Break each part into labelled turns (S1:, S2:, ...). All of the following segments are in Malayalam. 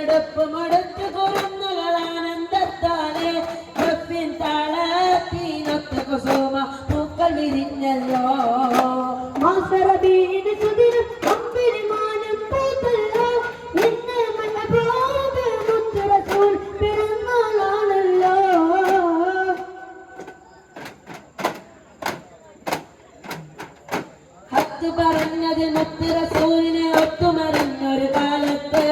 S1: പുത്തനടുപ്പമടുത്ത് കുറുന്നുകളാനന്ദത്താലെ ഗപ്പിൻ താളത്തിനൊത്ത കുസുമ പൂക്കൾ വിരിഞ്ഞല്ലോ
S2: മാസറബീന് സുദിനം അമ്പിളിമാനം പൂത്തല്ലോ ഇന്ന് മഹബൂബ് മുത്ത് റസൂൽ പിറന്നാളാണല്ലോ
S1: ഹത്ത് പറഞ്ഞത് മുത്ത് റസൂലിനെ ഒത്തുമറിഞ്ഞൊരു കാലത്ത്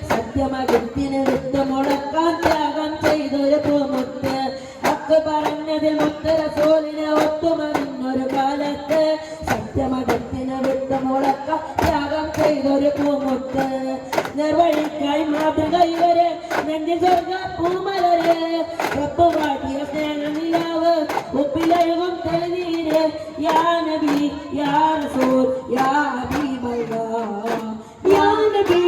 S1: സത്യമകത്തിന് വിത്ത് മുളക്കാൻ ത്യാഗം ചെയ്തൊരു പൂമുത്ത് ഹത്ത് പറഞ്ഞതിൽ മുത്ത് റസൂലിനെ ഒത്തുമറിഞ്ഞൊരു കാലത്ത് സത്യമകത്തിന് വിത്ത് മുളക്കാൻ ത്യാഗം ചെയ്തൊരു പൂമുത്ത് നിർവഹിക്കായി മാതൃക ഇവര് നെഞ്ചിൽ സ്വർഗ പൂമലര് റബ്ബ് വാട്ടിയ സ്നേഹനിലാവ് ഉപ്പിലഴുകും തെളിനീര് യാ നബി യാ റസൂൽ യാ ഹബീബല്ലാഹ്
S2: യാ നബി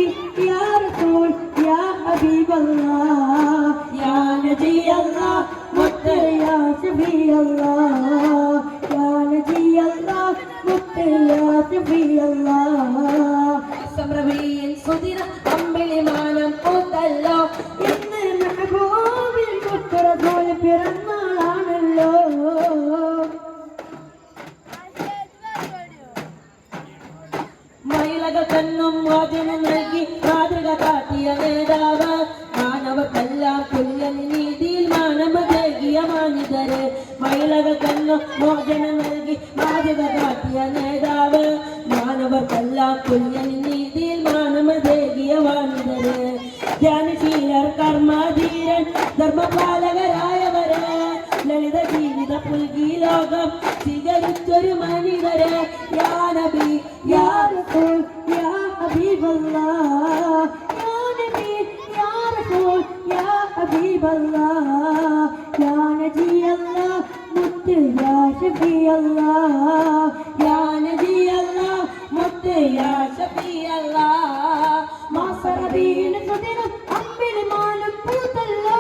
S2: യാ റസൂൽ യാ ഹബീബല്ലാഹ് യാ നബി അല്ലാഹ് മുത്ത് യാ ശഫീ അല്ലാഹ് യാ നബി അല്ലാഹ് മുത്ത് യാ ശഫീ അല്ലാഹ്
S1: സമരവീൻ സുദിന അമ്പിളിമാനം പൂത്തല്ലോ
S2: ഇന്ന് മെഹബൂബിൻ മുത്ത് റസൂൽ പിറന്നാളാണല്ലോ
S1: മയിലകൾക്കെന്നും മോചനം നൽകി മാതൃക കാട്ടിയ നേതാവ് മാനവർക്കെല്ലാം തുല്യ നീതിയിൽ മാനമതേകിയ മാനിതര് മയിലകൾക്കെന്നും മോചനം നൽകി മാതൃക കാട്ടിയ നേതാവ് മാനവർക്കെല്ലാം തുല്യ നീതിയിൽ മാനമതേകിയ മാനിതര് ധ്യാനശീലർ കർമ്മധീരൻ ധർമ്മപാലകരായവര് ലളിത ജീവിത പുൽകി ലോകം സ്വീകരിച്ചൊരു മനിതര് യാ നബി യാ
S2: റസൂൽ യാ ഹബീബല്ലാഹ് യാ നബി യാ റസൂൽ യാ ഹബീബല്ലാഹ് യാ നബി അല്ലാഹ് മുത്ത് യാ ശഫീ അല്ലാഹ്
S1: യാ നബി അല്ലാഹ് മുത്ത് യാ ശഫീ അല്ലാഹ്
S2: മാസറബീന് സുദിനം അമ്പിളിമാനം പൂത്തല്ലോ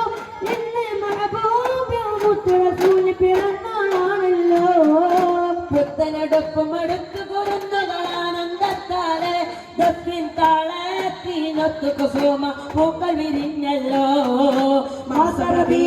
S2: ഇന്ന് മഹബൂബ് മുത്ത് റസൂൽ പിറന്നാളാണല്ലോ
S1: പുത്തനടുപ്പമടുത്ത് കുറുന്നുകളാനന്ദത്താലെ ഗപ്പിൻ താളത്തിനൊത്ത് കുസുമ പൂക്കൾ വിരിഞ്ഞല്ലോ മാസറബി